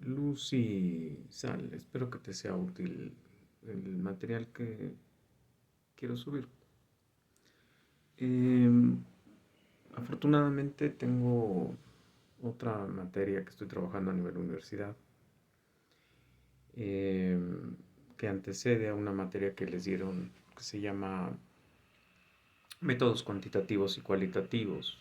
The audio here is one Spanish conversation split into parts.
Luz y sal. Espero que te sea útil el material que quiero subir. Em, Afortunadamente tengo otra materia que estoy trabajando a nivel universidad, em, que antecede a una materia que les dieron que se llama métodos cuantitativos y cualitativos.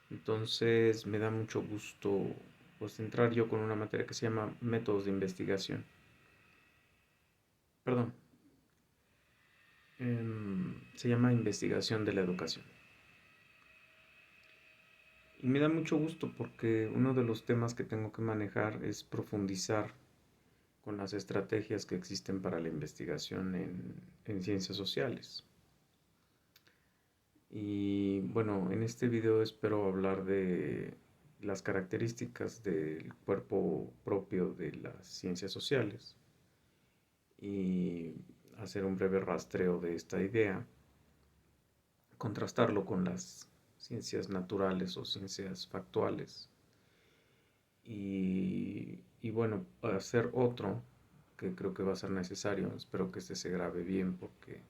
Entonces me da mucho gusto pues entrar yo con una materia que se llama métodos de investigación. Perdón, se llama investigación de la educación. Y me da mucho gusto porque uno de los temas que tengo que manejar es profundizar con las estrategias que existen para la investigación en ciencias sociales. Y bueno, en este video espero hablar de las características del cuerpo propio de las ciencias sociales y hacer un breve rastreo de esta idea, contrastarlo con las ciencias naturales o ciencias factuales y bueno, hacer otro que creo que va a ser necesario. Espero que este se grabe bien porque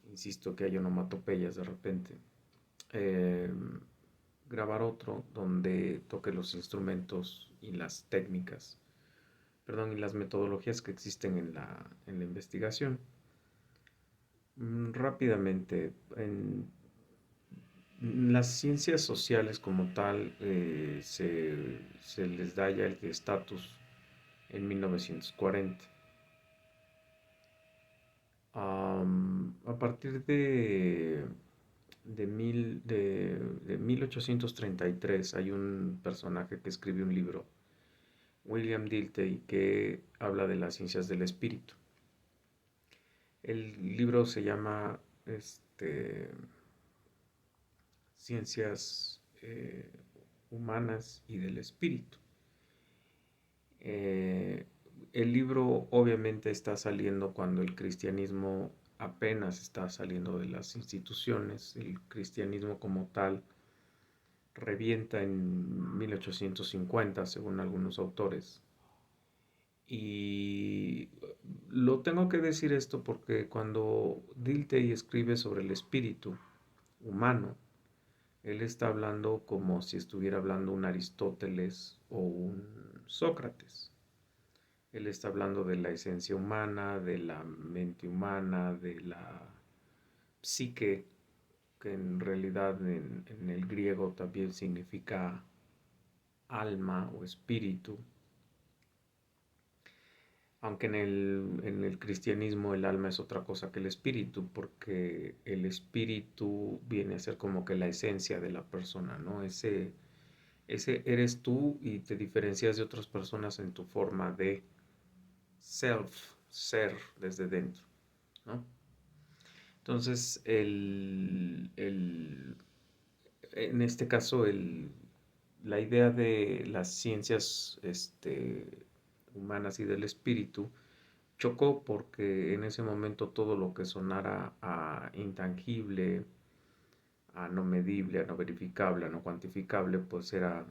insisto que hay onomatopeyas de repente. Eh, Grabar otro donde toque los instrumentos y las técnicas, perdón, y las metodologías que existen en la investigación. Rápidamente, las ciencias sociales como tal se les da ya el estatus en 1940. A partir de 1833 hay un personaje que escribe un libro, William Dilthey, que habla de las ciencias del espíritu. El libro se llama Ciencias Humanas y del Espíritu. Eh, el libro obviamente está saliendo cuando el cristianismo apenas está saliendo de las instituciones. El cristianismo como tal revienta en 1850, según algunos autores. Y lo tengo que decir esto porque cuando Dilthey escribe sobre el espíritu humano, él está hablando como si estuviera hablando un Aristóteles o un Sócrates. Él está hablando de la esencia humana, de la mente humana, de la psique, que en realidad en el griego también significa alma o espíritu, aunque en el cristianismo el alma es otra cosa que el espíritu, porque el espíritu viene a ser como que la esencia de la persona, ¿no? Ese eres tú y te diferencias de otras personas en tu forma de ser desde dentro, ¿no? Entonces, en este caso, la idea de las ciencias humanas y del espíritu chocó porque en ese momento todo lo que sonara a intangible, a no medible, a no verificable, a no cuantificable, pues era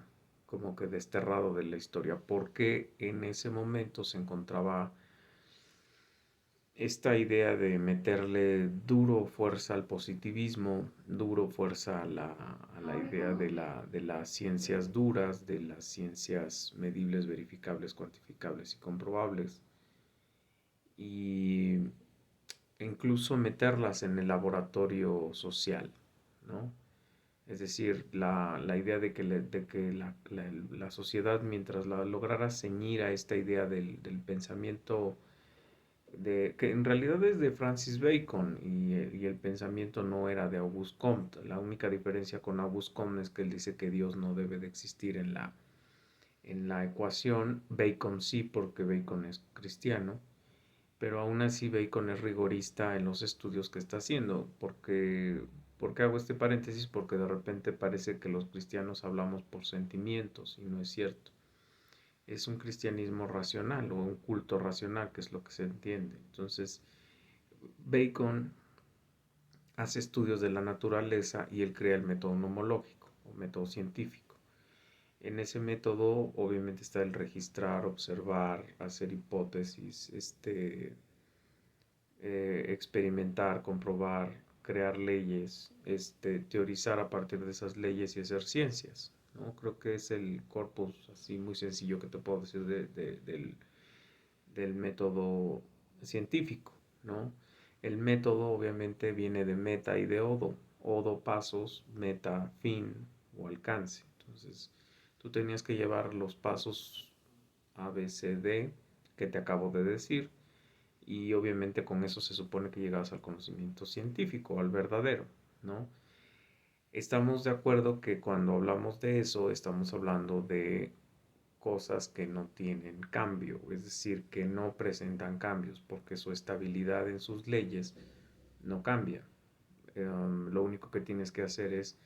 como que desterrado de la historia, porque en ese momento se encontraba esta idea de meterle duro fuerza al positivismo, duro fuerza a la idea de las ciencias duras, de las ciencias medibles, verificables, cuantificables y comprobables, y incluso meterlas en el laboratorio social, ¿no? Es decir, la idea de que la sociedad, mientras la lograra ceñir a esta idea del pensamiento, que en realidad es de Francis Bacon y el pensamiento no era de Auguste Comte. La única diferencia con Auguste Comte es que él dice que Dios no debe de existir en la ecuación. Bacon sí, porque Bacon es cristiano, pero aún así Bacon es rigorista en los estudios que está haciendo. ¿Por qué hago este paréntesis? Porque de repente parece que los cristianos hablamos por sentimientos y no es cierto. Es un cristianismo racional o un culto racional, que es lo que se entiende. Entonces, Bacon hace estudios de la naturaleza y él crea el método nomológico o método científico. En ese método obviamente está el registrar, observar, hacer hipótesis, experimentar, comprobar, crear leyes, teorizar a partir de esas leyes y hacer ciencias, ¿no? Creo que es el corpus así muy sencillo que te puedo decir del método científico, ¿no? El método obviamente viene de meta y de odo. Odo, pasos, meta, fin o alcance. Entonces, tú tenías que llevar los pasos A, B, C, D que te acabo de decir, y obviamente con eso se supone que llegabas al conocimiento científico, al verdadero, ¿no? Estamos de acuerdo que cuando hablamos de eso estamos hablando de cosas que no tienen cambio, es decir, que no presentan cambios porque su estabilidad en sus leyes no cambia. Lo único que tienes que hacer es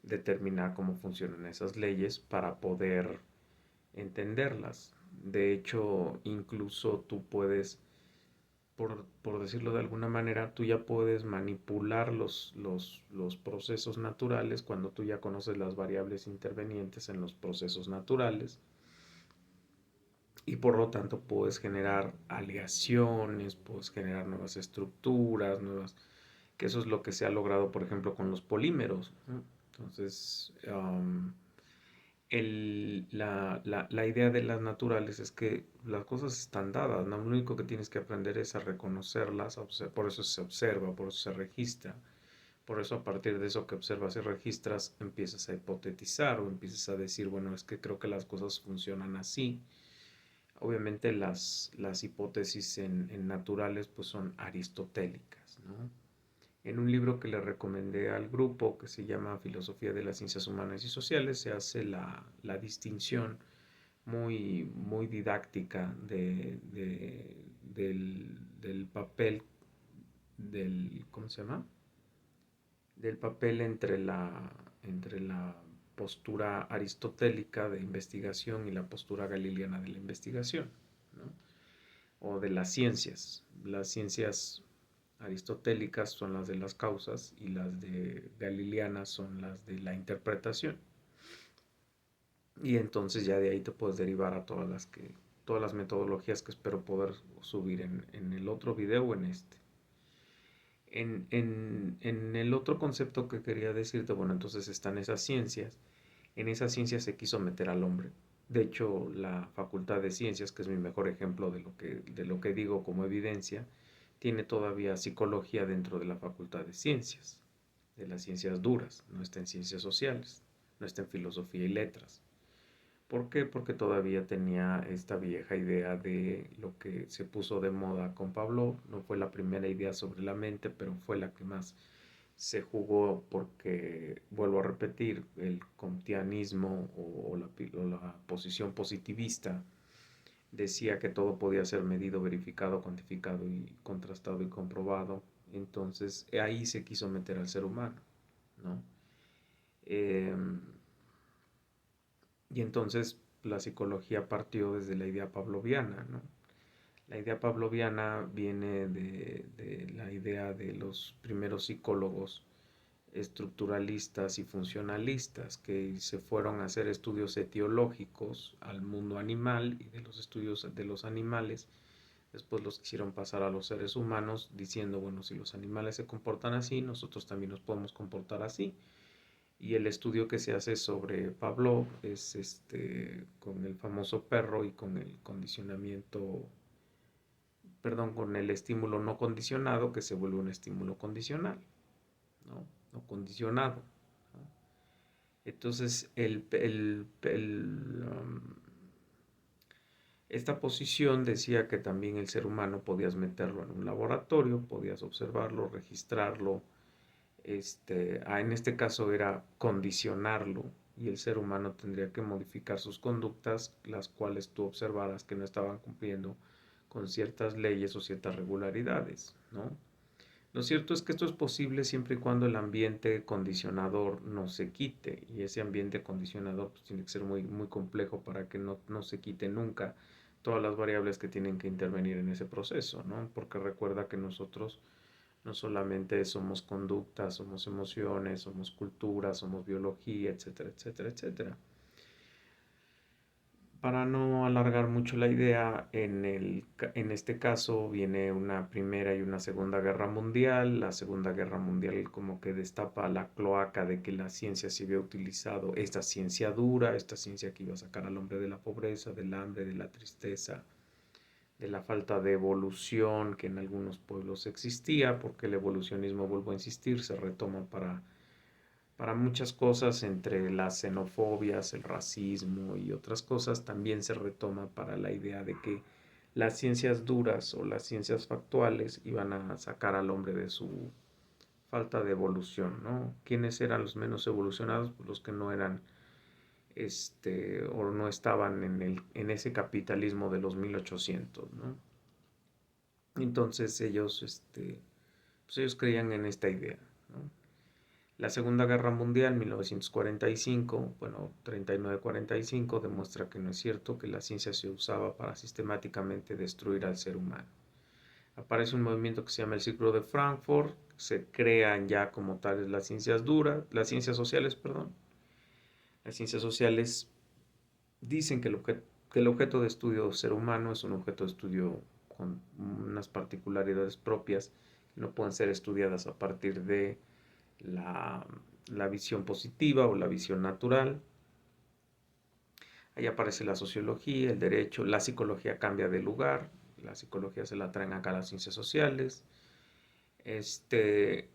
determinar cómo funcionan esas leyes para poder entenderlas. De hecho, incluso tú puedes, por decirlo de alguna manera, tú ya puedes manipular los procesos naturales cuando tú ya conoces las variables intervenientes en los procesos naturales, y por lo tanto puedes generar aleaciones, puedes generar nuevas estructuras, que eso es lo que se ha logrado, por ejemplo, con los polímeros, ¿no? Entonces, la idea de las naturales es que las cosas están dadas, ¿no? Lo único que tienes que aprender es a reconocerlas, por eso se observa, por eso se registra, por eso a partir de eso que observas y registras empiezas a hipotetizar o empiezas a decir, bueno, es que creo que las cosas funcionan así. Obviamente las hipótesis en naturales pues son aristotélicas, ¿no? En un libro que le recomendé al grupo, que se llama Filosofía de las Ciencias Humanas y Sociales, se hace la distinción muy didáctica del papel ¿cómo se llama? Del papel entre la postura aristotélica de investigación y la postura galileana de la investigación, ¿no? O de las ciencias. Las ciencias aristotélicas son las de las causas y las de galileanas son las de la interpretación. Y entonces ya de ahí te puedes derivar a todas las metodologías que espero poder subir en el otro video o en este. En el otro concepto que quería decirte, bueno, entonces están esas ciencias. En esas ciencias se quiso meter al hombre. De hecho, la Facultad de Ciencias, que es mi mejor ejemplo de lo que digo como evidencia, tiene todavía psicología dentro de la Facultad de Ciencias, de las ciencias duras, no está en ciencias sociales, no está en filosofía y letras. ¿Por qué? Porque todavía tenía esta vieja idea de lo que se puso de moda con Pablo. No fue la primera idea sobre la mente, pero fue la que más se jugó porque, vuelvo a repetir, el kantianismo o la posición positivista decía que todo podía ser medido, verificado, cuantificado y contrastado y comprobado. Entonces ahí se quiso meter al ser humano, ¿no? Eh, y entonces la psicología partió desde la idea pavloviana, ¿no? La idea pavloviana viene de la idea de los primeros psicólogos estructuralistas y funcionalistas que se fueron a hacer estudios etiológicos al mundo animal, y de los estudios de los animales después los quisieron pasar a los seres humanos diciendo, bueno, si los animales se comportan así, nosotros también nos podemos comportar así. Y el estudio que se hace sobre Pavlov es con el famoso perro y con el condicionamiento, perdón, con el estímulo no condicionado que se vuelve un estímulo condicional, ¿no? No condicionado, ¿no? Entonces, esta posición decía que también el ser humano podías meterlo en un laboratorio, podías observarlo, registrarlo, en este caso era condicionarlo, y el ser humano tendría que modificar sus conductas, las cuales tú observaras que no estaban cumpliendo con ciertas leyes o ciertas regularidades, ¿no? Lo cierto es que esto es posible siempre y cuando el ambiente condicionador no se quite, y ese ambiente condicionador pues, tiene que ser muy, muy complejo para que no se quite nunca todas las variables que tienen que intervenir en ese proceso, ¿no? Porque recuerda que nosotros no solamente somos conductas, somos emociones, somos cultura, somos biología, etcétera, etcétera, etcétera. Para no alargar mucho la idea, en este caso viene una primera y una segunda guerra mundial. La segunda guerra mundial como que destapa la cloaca de que la ciencia se había utilizado, esta ciencia dura, esta ciencia que iba a sacar al hombre de la pobreza, del hambre, de la tristeza, de la falta de evolución que en algunos pueblos existía, porque el evolucionismo, vuelvo a insistir, se retoma para muchas cosas, entre las xenofobias, el racismo y otras cosas, también se retoma para la idea de que las ciencias duras o las ciencias factuales iban a sacar al hombre de su falta de evolución, ¿no? ¿Quiénes eran los menos evolucionados? Pues los que no eran, o no estaban en ese capitalismo de los 1800, ¿no? Entonces pues ellos creían en esta idea, ¿no? La Segunda Guerra Mundial, 1945, bueno, 39-45, demuestra que no es cierto, que la ciencia se usaba para sistemáticamente destruir al ser humano. Aparece un movimiento que se llama el Círculo de Frankfurt, se crean ya como tales las ciencias duras, las ciencias sociales, perdón. Las ciencias sociales dicen que el objeto de estudio del ser humano es un objeto de estudio con unas particularidades propias que no pueden ser estudiadas a partir de la, la visión positiva o la visión natural. Ahí aparece la sociología, el derecho, la psicología cambia de lugar, la psicología se la traen acá a las ciencias sociales. Este,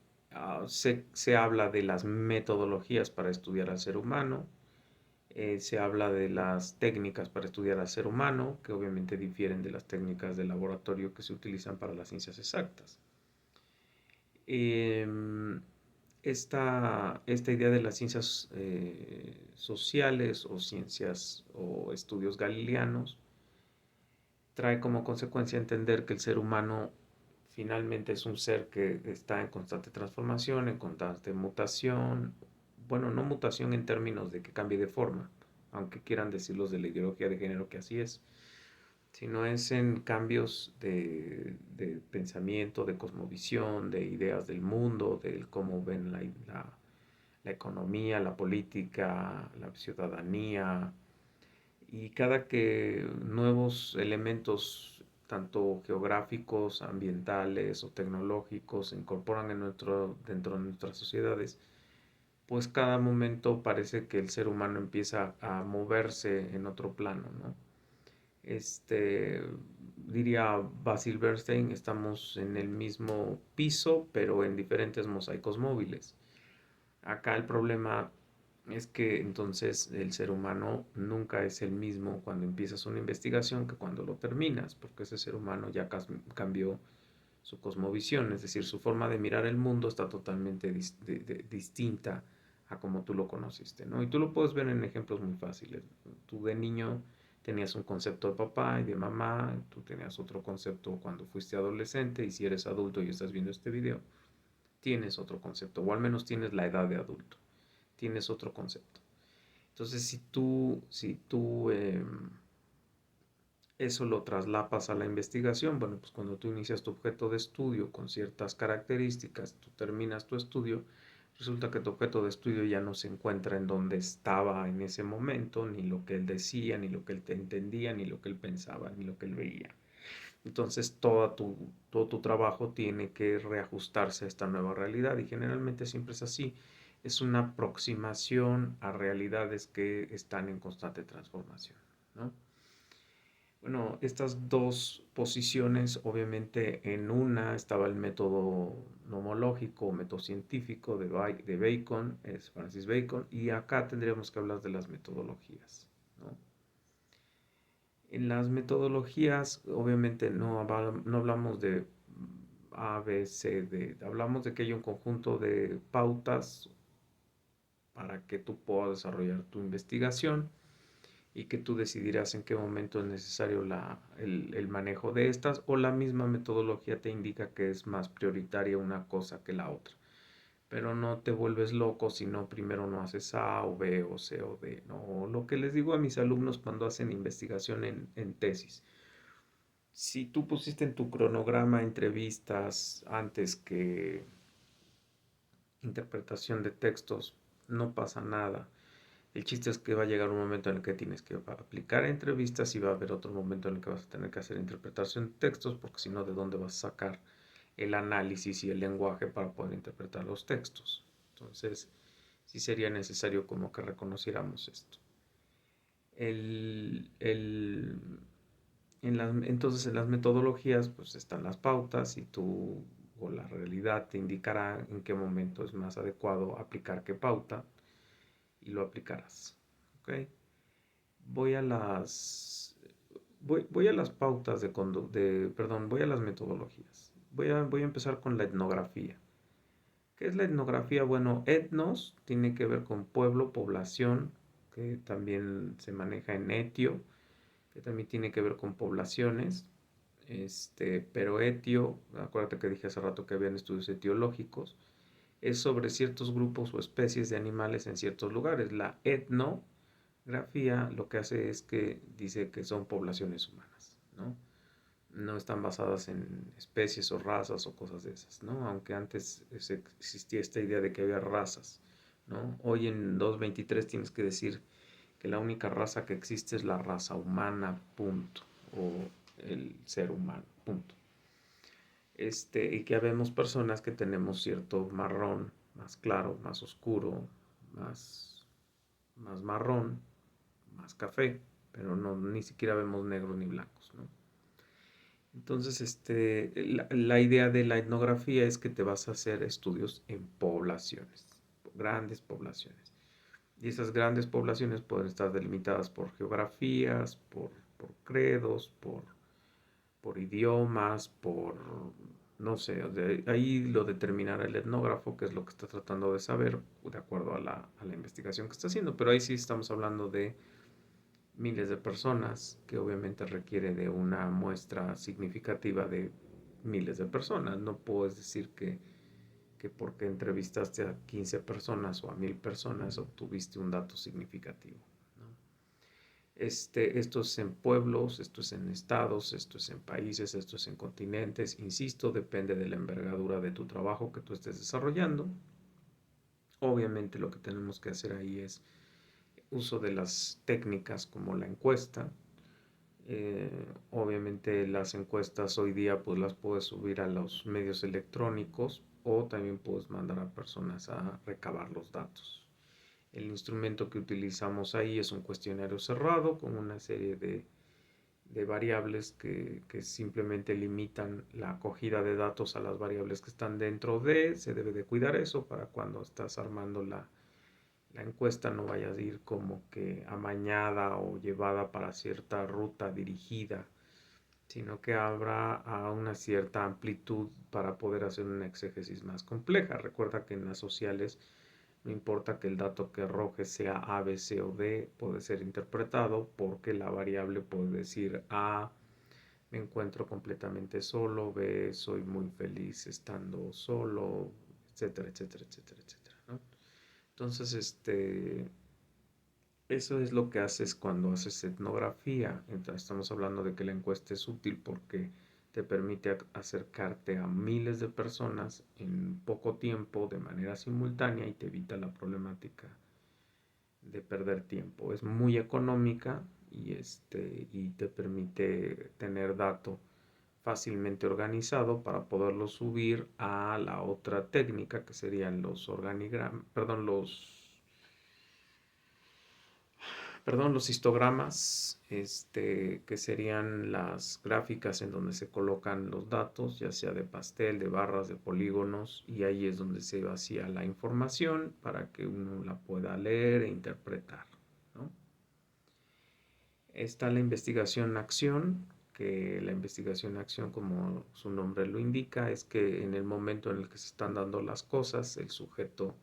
se habla de las metodologías para estudiar al ser humano, se habla de las técnicas para estudiar al ser humano, que obviamente difieren de las técnicas de laboratorio que se utilizan para las ciencias exactas. Eh, esta idea de las ciencias sociales o ciencias o estudios galileanos trae como consecuencia entender que el ser humano finalmente es un ser que está en constante transformación, en constante mutación. Bueno, no mutación en términos de que cambie de forma, aunque quieran decir los de la ideología de género que así es, sino es en cambios de pensamiento, de cosmovisión, de ideas del mundo, de cómo ven la economía, la política, la ciudadanía, y cada que nuevos elementos, tanto geográficos, ambientales o tecnológicos, se incorporan dentro de nuestras sociedades, pues cada momento parece que el ser humano empieza a moverse en otro plano, ¿no? Este, diría Basil Bernstein, estamos en el mismo piso, pero en diferentes mosaicos móviles. Acá el problema es que entonces el ser humano nunca es el mismo cuando empiezas una investigación que cuando lo terminas, porque ese ser humano ya cambió su cosmovisión, es decir, su forma de mirar el mundo está totalmente distinta a como tú lo conociste, ¿no? Y tú lo puedes ver en ejemplos muy fáciles. Tú de niño tenías un concepto de papá y de mamá, tú tenías otro concepto cuando fuiste adolescente, y si eres adulto y estás viendo este video, tienes otro concepto, o al menos tienes la edad de adulto, tienes otro concepto. Entonces, si tú eso lo traslapas a la investigación, bueno, pues cuando tú inicias tu objeto de estudio con ciertas características, tú terminas tu estudio, resulta que tu objeto de estudio ya no se encuentra en donde estaba en ese momento, ni lo que él decía, ni lo que él te entendía, ni lo que él pensaba, ni lo que él veía. Entonces todo tu trabajo tiene que reajustarse a esta nueva realidad, y generalmente siempre es así. Es una aproximación a realidades que están en constante transformación, ¿no? Bueno, estas dos posiciones, obviamente en una estaba el método nomológico o método científico de Bacon, es Francis Bacon, y acá tendríamos que hablar de las metodologías, ¿no? En las metodologías, obviamente no hablamos de A, B, C, D, hablamos de que hay un conjunto de pautas para que tú puedas desarrollar tu investigación, y que tú decidirás en qué momento es necesario el manejo de estas, o la misma metodología te indica que es más prioritaria una cosa que la otra. Pero no te vuelves loco si no primero no haces A o B o C o D, ¿no? Lo que les digo a mis alumnos cuando hacen investigación en tesis. Si tú pusiste en tu cronograma entrevistas antes que interpretación de textos, no pasa nada. El chiste es que va a llegar un momento en el que tienes que aplicar entrevistas y va a haber otro momento en el que vas a tener que hacer interpretación de textos, porque si no, ¿de dónde vas a sacar el análisis y el lenguaje para poder interpretar los textos? Entonces, sí sería necesario como que reconociéramos esto. El, el, entonces, en las metodologías, pues están las pautas y tú o la realidad te indicará en qué momento es más adecuado aplicar qué pauta y lo aplicarás. ¿Ok? Voy a las voy a las pautas perdón, voy a las metodologías. Voy a empezar con la etnografía. ¿Qué es la etnografía? Bueno, etnos tiene que ver con pueblo, población, que también se maneja en etio, que también tiene que ver con poblaciones. Pero etio, acuérdate que dije hace rato que habían estudios etiológicos, es sobre ciertos grupos o especies de animales en ciertos lugares. La etnografía lo que hace es que dice que son poblaciones humanas, ¿no? No están basadas en especies o razas o cosas de esas, ¿no? Aunque antes existía esta idea de que había razas, ¿no? Hoy en 2023 tienes que decir que la única raza que existe es la raza humana, punto, o el ser humano, punto. Y que habemos personas que tenemos cierto marrón, más claro, más oscuro, más marrón, más café, pero no, ni siquiera vemos negros ni blancos, ¿no? Entonces, la idea de la etnografía es que te vas a hacer estudios en poblaciones, grandes poblaciones. Y esas grandes poblaciones pueden estar delimitadas por geografías, por credos, por idiomas, no sé, ahí lo determinará el etnógrafo, que es lo que está tratando de saber de acuerdo a la investigación que está haciendo. Pero ahí sí estamos hablando de miles de personas, que obviamente requiere de una muestra significativa de miles de personas. No puedes decir que porque entrevistaste a 15 personas o a 1000 personas obtuviste un dato significativo, ¿no? Esto es en pueblos, esto es en estados, esto es en países, esto es en continentes. Insisto, depende de la envergadura de tu trabajo que tú estés desarrollando. Obviamente lo que tenemos que hacer ahí es uso de las técnicas como la encuesta. Obviamente las encuestas hoy día pues las puedes subir a los medios electrónicos o también puedes mandar a personas a recabar los datos. El instrumento que utilizamos ahí es un cuestionario cerrado con una serie de variables que simplemente limitan la acogida de datos a las variables que están dentro se debe de cuidar eso para cuando estás armando la encuesta no vaya a ir como que amañada o llevada para cierta ruta dirigida, sino que habrá a una cierta amplitud para poder hacer una exégesis más compleja. Recuerda que en las sociales no importa que el dato que arroje sea A, B, C o D, puede ser interpretado porque la variable puede decir A, me encuentro completamente solo, B, soy muy feliz estando solo, etcétera, etcétera, etcétera, etcétera, ¿no? Entonces, eso es lo que haces cuando haces etnografía. Entonces, estamos hablando de que la encuesta es útil porque te permite acercarte a miles de personas en poco tiempo de manera simultánea y te evita la problemática de perder tiempo. Es muy económica y te permite tener dato fácilmente organizado para poderlo subir a la otra técnica que serían los organigramas, los histogramas, que serían las gráficas en donde se colocan los datos, ya sea de pastel, de barras, de polígonos, y ahí es donde se vacía la información para que uno la pueda leer e interpretar, ¿no? Está la investigación-acción, que la investigación-acción, como su nombre lo indica, es que en el momento en el que se están dando las cosas, el sujeto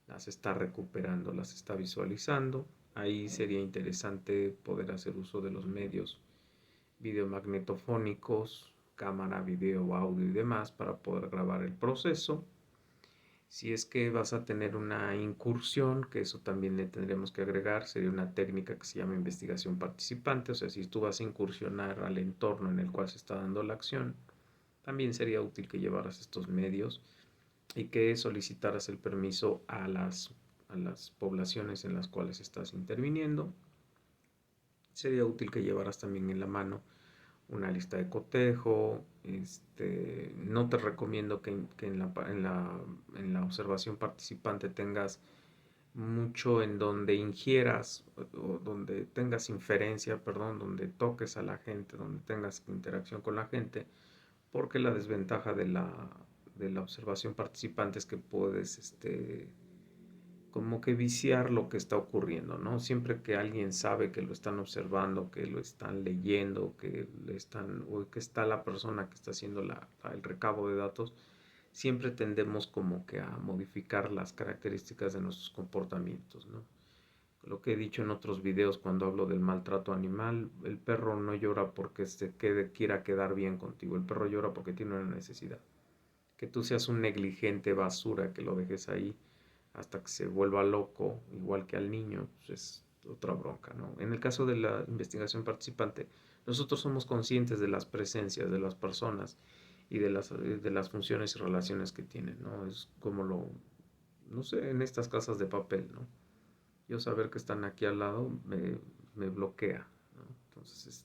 las está recuperando, las está visualizando. Ahí sería interesante poder hacer uso de los medios videomagnetofónicos, cámara, video, audio y demás para poder grabar el proceso. Si es que vas a tener una incursión, que eso también le tendremos que agregar, sería una técnica que se llama investigación participante, o sea, si tú vas a incursionar al entorno en el cual se está dando la acción, también sería útil que llevaras estos medios y que solicitaras el permiso a las poblaciones en las cuales estás interviniendo. Sería útil que llevaras también en la mano una lista de cotejo. No te recomiendo que en la observación participante tengas mucho en donde ingieras o donde tengas inferencia, perdón, donde toques a la gente, donde tengas interacción con la gente, porque la desventaja de la observación participante es que puedes como que viciar lo que está ocurriendo, ¿no? Siempre que alguien sabe que lo están observando, que lo están leyendo, o que está la persona que está haciendo el recabo de datos, siempre tendemos como que a modificar las características de nuestros comportamientos, ¿no? Lo que he dicho en otros videos cuando hablo del maltrato animal, el perro no llora porque quiera quedar bien contigo, el perro llora porque tiene una necesidad. Que tú seas un negligente basura, que lo dejes ahí hasta que se vuelva loco, igual que al niño, pues es otra bronca, ¿no? En el caso de la investigación participante, nosotros somos conscientes de las presencias de las personas y de las funciones y relaciones que tienen, ¿no? Es como no sé, en estas casas de papel, ¿no? Yo saber que están aquí al lado me bloquea, ¿no? Entonces,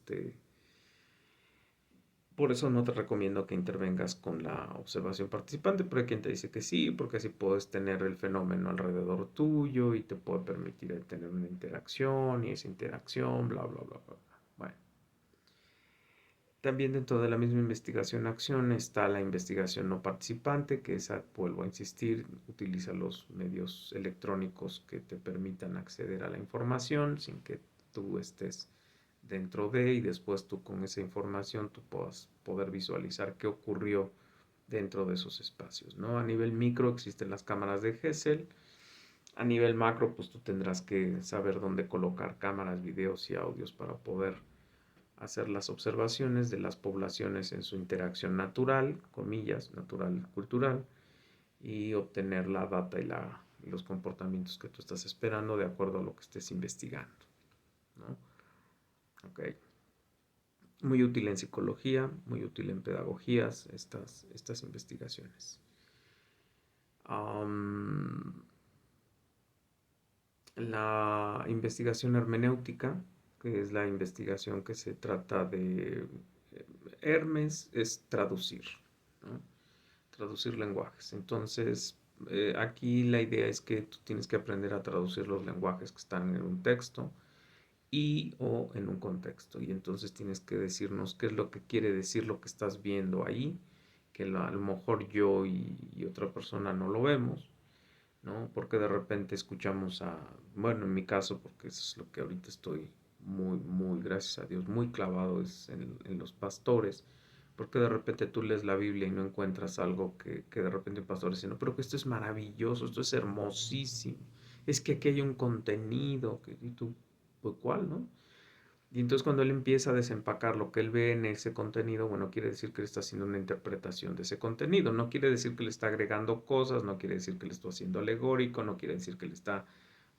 por eso no te recomiendo que intervengas con la observación participante, pero hay quien te dice que sí, porque así puedes tener el fenómeno alrededor tuyo y te puede permitir tener una interacción y esa interacción, bla, bla, bla, bla. Bueno, también dentro de la misma investigación-acción está la investigación no participante, que esa, vuelvo a insistir, utiliza los medios electrónicos que te permitan acceder a la información sin que tú estés dentro de, y después tú con esa información tú puedas poder visualizar qué ocurrió dentro de esos espacios, ¿no? A nivel micro existen las cámaras de Gesell. A nivel macro, pues tú tendrás que saber dónde colocar cámaras, videos y audios para poder hacer las observaciones de las poblaciones en su interacción natural, comillas, natural, cultural, y obtener la data y los comportamientos que tú estás esperando de acuerdo a lo que estés investigando, ¿no? Ok. Muy útil en psicología, muy útil en pedagogías, estas investigaciones. Um, la investigación hermenéutica, que es la investigación que se trata de Hermes, es traducir, ¿no? Traducir lenguajes. Entonces, aquí la idea es que tú tienes que aprender a traducir los lenguajes que están en un texto y o en un contexto. Y entonces tienes que decirnos qué es lo que quiere decir lo que estás viendo ahí, que a lo mejor yo y otra persona no lo vemos, ¿no? Porque de repente escuchamos bueno, en mi caso, porque eso es lo que ahorita estoy muy, muy, gracias a Dios, muy clavado es en los pastores, porque de repente tú lees la Biblia y no encuentras algo que de repente un pastor dice, no, pero que esto es maravilloso, esto es hermosísimo, es que aquí hay un contenido, y tú, pues, ¿cuál, no? Y entonces cuando él empieza a desempacar lo que él ve en ese contenido, bueno, quiere decir que él está haciendo una interpretación de ese contenido. No quiere decir que le está agregando cosas, no quiere decir que le está haciendo alegórico, no quiere decir que le está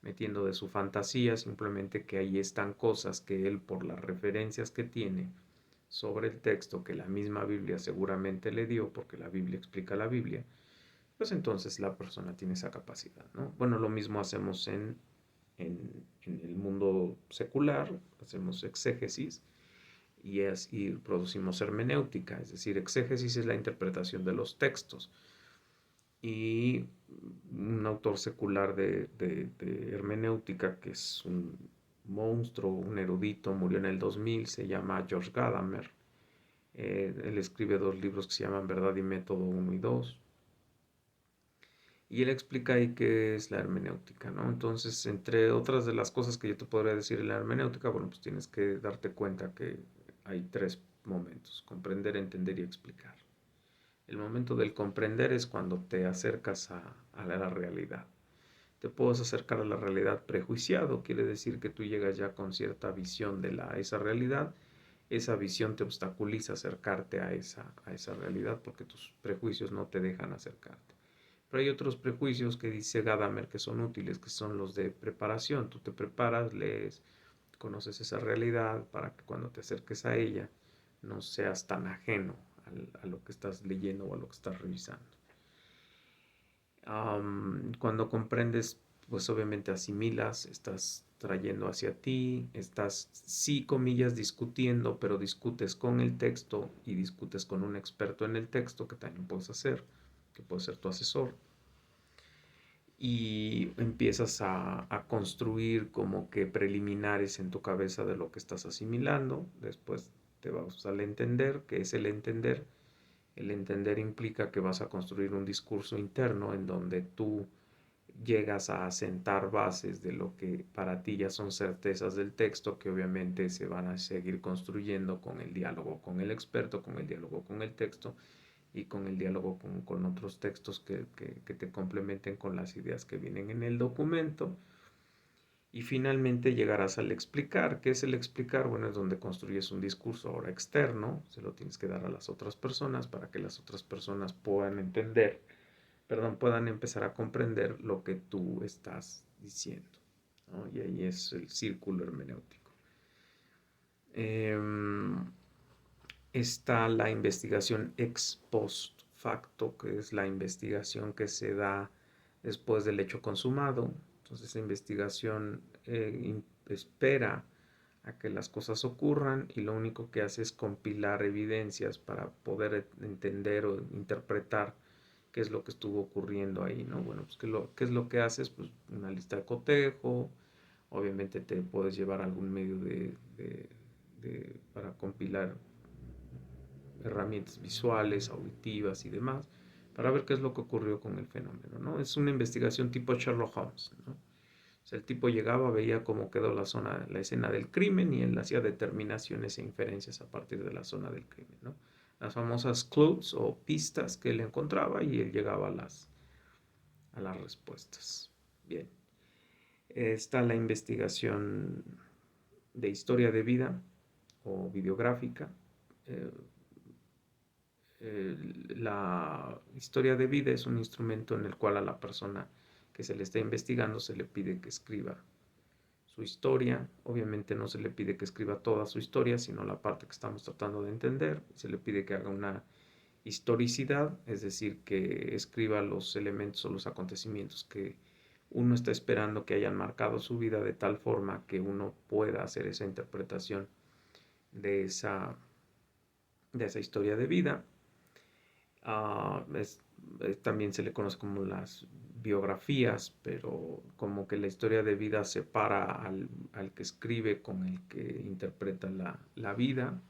metiendo de su fantasía, simplemente que ahí están cosas que él, por las referencias que tiene sobre el texto que la misma Biblia seguramente le dio, porque la Biblia explica la Biblia, pues entonces la persona tiene esa capacidad, ¿no? Bueno, lo mismo hacemos en el mundo secular, hacemos exégesis y producimos hermenéutica, es decir, exégesis es la interpretación de los textos. Y un autor secular de hermenéutica, que es un monstruo, un erudito, murió en el 2000, se llama George Gadamer. Él escribe dos libros que se llaman Verdad y Método 1 y 2. Y él explica ahí qué es la hermenéutica, ¿no? Entonces, entre otras de las cosas que yo te podría decir en la hermenéutica, bueno, pues tienes que darte cuenta que hay tres momentos: comprender, entender y explicar. El momento del comprender es cuando te acercas a la realidad. Te puedes acercar a la realidad prejuiciado, quiere decir que tú llegas ya con cierta visión de esa realidad. Esa visión te obstaculiza acercarte a esa realidad porque tus prejuicios no te dejan acercarte. Pero hay otros prejuicios que dice Gadamer que son útiles, que son los de preparación. Tú te preparas, lees, conoces esa realidad para que cuando te acerques a ella no seas tan ajeno a lo que estás leyendo o a lo que estás revisando. Cuando comprendes, pues obviamente asimilas, estás trayendo hacia ti, estás, sí, comillas, discutiendo, pero discutes con el texto y discutes con un experto en el texto, que también puedes hacer, que puede ser tu asesor, y empiezas a construir como que preliminares en tu cabeza de lo que estás asimilando. Después te vas al entender, que es el entender. El entender implica que vas a construir un discurso interno en donde tú llegas a asentar bases de lo que para ti ya son certezas del texto, que obviamente se van a seguir construyendo con el diálogo con el experto, con el diálogo con el texto y con el diálogo con otros textos que te complementen con las ideas que vienen en el documento. Y finalmente llegarás al explicar. ¿Qué es el explicar? Bueno, es donde construyes un discurso ahora externo, se lo tienes que dar a las otras personas para que las otras personas puedan entender, perdón, puedan empezar a comprender lo que tú estás diciendo, ¿no? Y ahí es el círculo hermenéutico. Está la investigación ex post facto, que es la investigación que se da después del hecho consumado. Entonces, esa investigación espera a que las cosas ocurran y lo único que hace es compilar evidencias para poder entender o interpretar qué es lo que estuvo ocurriendo ahí, ¿no? Bueno, pues ¿qué es lo que haces? Pues una lista de cotejo, obviamente te puedes llevar algún medio para compilar herramientas visuales, auditivas y demás, para ver qué es lo que ocurrió con el fenómeno, ¿no? Es una investigación tipo Sherlock Holmes, ¿no? O sea, el tipo llegaba, veía cómo quedó la escena del crimen y él hacía determinaciones e inferencias a partir de la zona del crimen, ¿no? Las famosas clues o pistas que él encontraba y él llegaba a las respuestas. Bien. Está la investigación de historia de vida o videográfica. Eh, la historia de vida es un instrumento en el cual a la persona que se le está investigando se le pide que escriba su historia. Obviamente no se le pide que escriba toda su historia, sino la parte que estamos tratando de entender. Se le pide que haga una historicidad, es decir, que escriba los elementos o los acontecimientos que uno está esperando que hayan marcado su vida de tal forma que uno pueda hacer esa interpretación de esa, de esa historia de vida. También se le conoce como las biografías, pero como que la historia de vida separa al que escribe con el que interpreta la vida.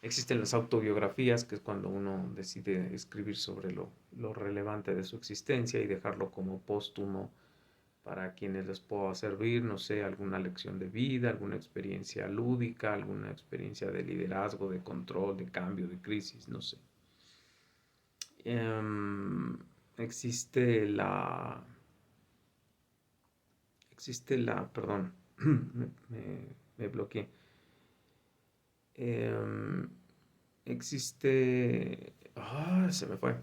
Existen las autobiografías, que es cuando uno decide escribir sobre lo relevante de su existencia y dejarlo como póstumo para quienes les pueda servir, no sé, alguna lección de vida, alguna experiencia lúdica, alguna experiencia de liderazgo, de control, de cambio, de crisis, no sé. Em, existe la, perdón, me bloqueé. Em, se me fue.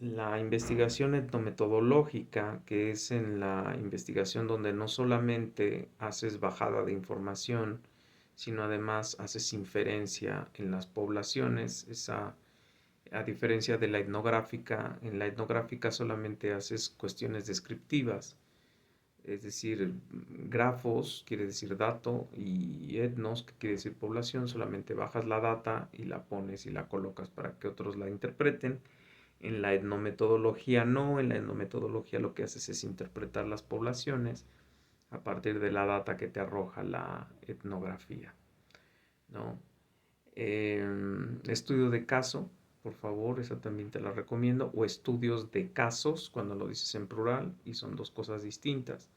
La investigación etnometodológica, que es en la investigación donde no solamente haces bajada de información, sino además haces inferencia en las poblaciones. A diferencia de la etnográfica, en la etnográfica solamente haces cuestiones descriptivas, es decir, grafos quiere decir dato y etnos, que quiere decir población, solamente bajas la data y la pones y la colocas para que otros la interpreten. En la etnometodología no, en la etnometodología lo que haces es interpretar las poblaciones a partir de la data que te arroja la etnografía, ¿no? Estudio de caso, por favor, esa también te la recomiendo, o estudios de casos, cuando lo dices en plural, y son dos cosas distintas.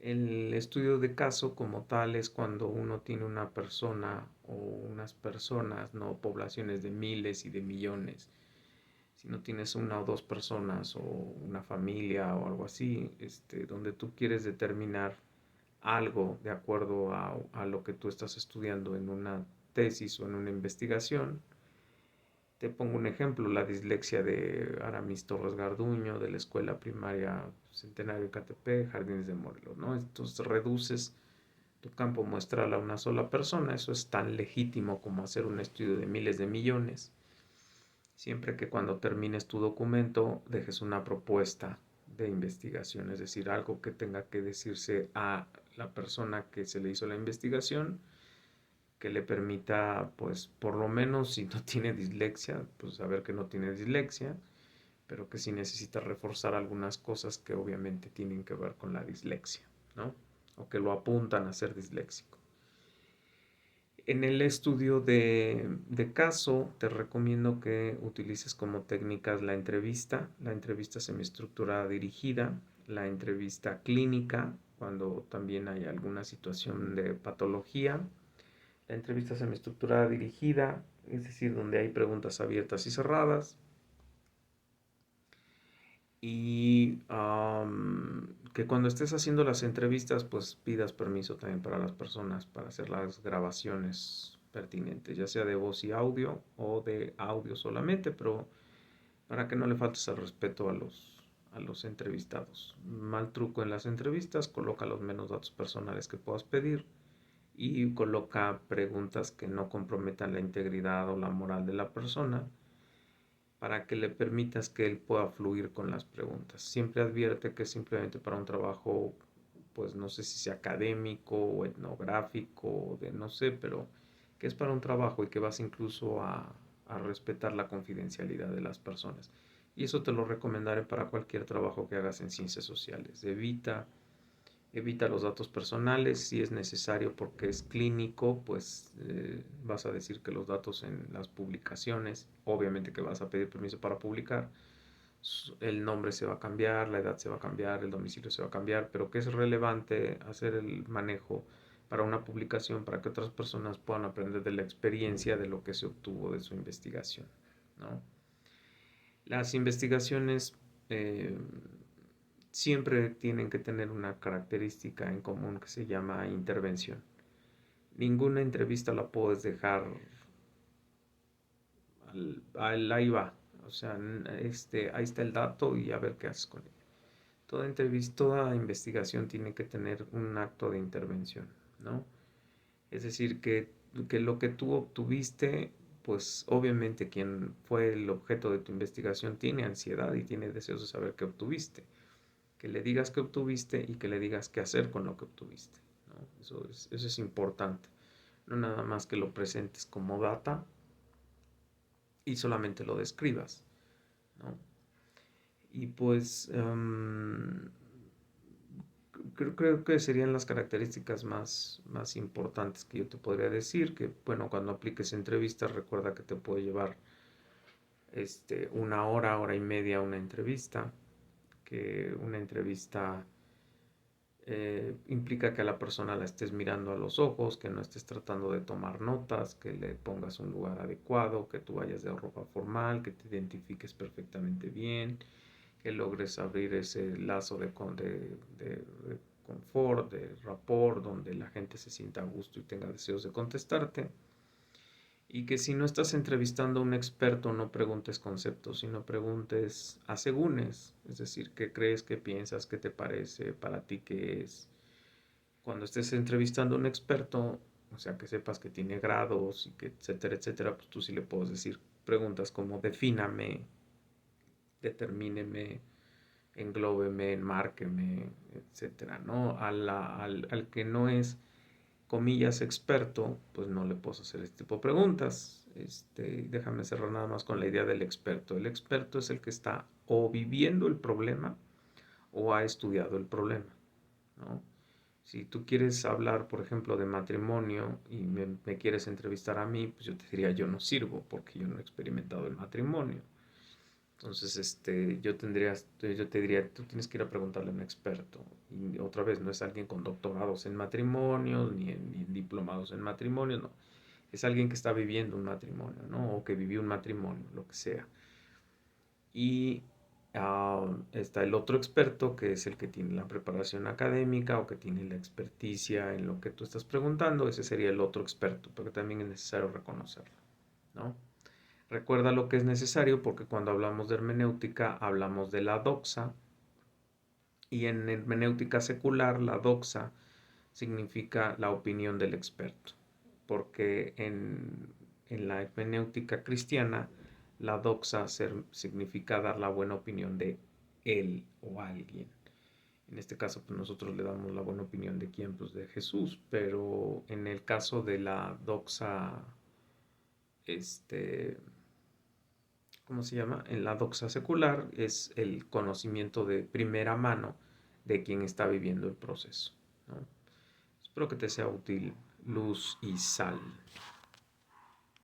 El estudio de caso como tal es cuando uno tiene una persona o unas personas, no poblaciones de miles y de millones. Si no tienes una o dos personas o una familia o algo así, donde tú quieres determinar algo de acuerdo a lo que tú estás estudiando en una tesis o en una investigación. Te pongo un ejemplo, la dislexia de Aramis Torres Garduño, de la escuela primaria Centenario Catepec, Jardines de Morelos, ¿no? Entonces reduces tu campo muestral a una sola persona, eso es tan legítimo como hacer un estudio de miles de millones. siempre que cuando termines tu documento dejes una propuesta de investigación, es decir, algo que tenga que decirse a la persona que se le hizo la investigación, que le permita, pues, por lo menos si no tiene dislexia, pues saber que no tiene dislexia, pero que sí necesita reforzar algunas cosas que obviamente tienen que ver con la dislexia, ¿no? O que lo apuntan a ser disléxico. En el estudio de caso, te recomiendo que utilices como técnicas la entrevista semiestructurada dirigida, la entrevista clínica, cuando también hay alguna situación de patología, la entrevista semiestructurada dirigida, es decir, donde hay preguntas abiertas y cerradas, y que cuando estés haciendo las entrevistas, pues pidas permiso también para las personas para hacer las grabaciones pertinentes, ya sea de voz y audio o de audio solamente, pero para que no le faltes al respeto a los entrevistados. Mal truco en las entrevistas, coloca los menos datos personales que puedas pedir y coloca preguntas que no comprometan la integridad o la moral de la persona para que le permitas que él pueda fluir con las preguntas. Siempre advierte que es simplemente para un trabajo, pues no sé si sea académico o etnográfico, o de no sé, pero que es para un trabajo y que vas incluso a respetar la confidencialidad de las personas. Y eso te lo recomendaré para cualquier trabajo que hagas en ciencias sociales. Evita los datos personales, si es necesario porque es clínico, pues vas a decir que los datos en las publicaciones, obviamente que vas a pedir permiso para publicar, el nombre se va a cambiar, la edad se va a cambiar, el domicilio se va a cambiar, pero que es relevante hacer el manejo para una publicación para que otras personas puedan aprender de la experiencia de lo que se obtuvo de su investigación, ¿no? Las investigaciones eh, siempre tienen que tener una característica en común que se llama intervención. Ninguna entrevista la puedes dejar ahí va. O sea, ahí está el dato y a ver qué haces con él. Toda entrevista, toda investigación tiene que tener un acto de intervención, ¿no? Es decir, que lo que tú obtuviste, pues obviamente quien fue el objeto de tu investigación tiene ansiedad y tiene deseos de saber qué obtuviste. Que le digas qué obtuviste y que le digas qué hacer con lo que obtuviste, ¿no? Eso es importante. No nada más que lo presentes como data y solamente lo describas, ¿no? Y pues creo que serían las características más importantes que yo te podría decir, que bueno, cuando apliques entrevistas recuerda que te puede llevar una hora, hora y media una entrevista, que una entrevista implica que a la persona la estés mirando a los ojos, que no estés tratando de tomar notas, que le pongas un lugar adecuado, que tú vayas de ropa formal, que te identifiques perfectamente bien, que logres abrir ese lazo de confort, de rapport, donde la gente se sienta a gusto y tenga deseos de contestarte. Y que si no estás entrevistando a un experto, no preguntes conceptos, sino preguntes asegúnes, es decir, qué crees, qué piensas, qué te parece, para ti qué es. Cuando estés entrevistando a un experto, o sea, que sepas que tiene grados y que etcétera, etcétera, pues tú sí le puedes decir preguntas como defíname, determíneme, englóbeme, enmárqueme, etcétera, ¿no? Al que no es comillas experto, pues no le puedo hacer este tipo de preguntas. Déjame cerrar nada más con la idea del experto. El experto es el que está o viviendo el problema o ha estudiado el problema, ¿no? Si tú quieres hablar, por ejemplo, de matrimonio y me quieres entrevistar a mí, pues yo te diría, yo no sirvo porque yo no he experimentado el matrimonio. Entonces, yo te diría, tú tienes que ir a preguntarle a un experto. Y otra vez, no es alguien con doctorados en matrimonios, ni en diplomados en matrimonios, no. Es alguien que está viviendo un matrimonio, ¿no? O que vivió un matrimonio, lo que sea. Y está el otro experto, que es el que tiene la preparación académica o que tiene la experticia en lo que tú estás preguntando. Ese sería el otro experto, pero también es necesario reconocerlo, ¿no? Recuerda lo que es necesario porque cuando hablamos de hermenéutica hablamos de la doxa y en hermenéutica secular la doxa significa la opinión del experto, porque en la hermenéutica cristiana la doxa significa dar la buena opinión de él o alguien. En este caso, pues nosotros le damos la buena opinión de quién, pues de Jesús, pero en el caso de la doxa, este, ¿cómo se llama? En la doxa secular es el conocimiento de primera mano de quien está viviendo el proceso, ¿no? Espero que te sea útil, luz y sal.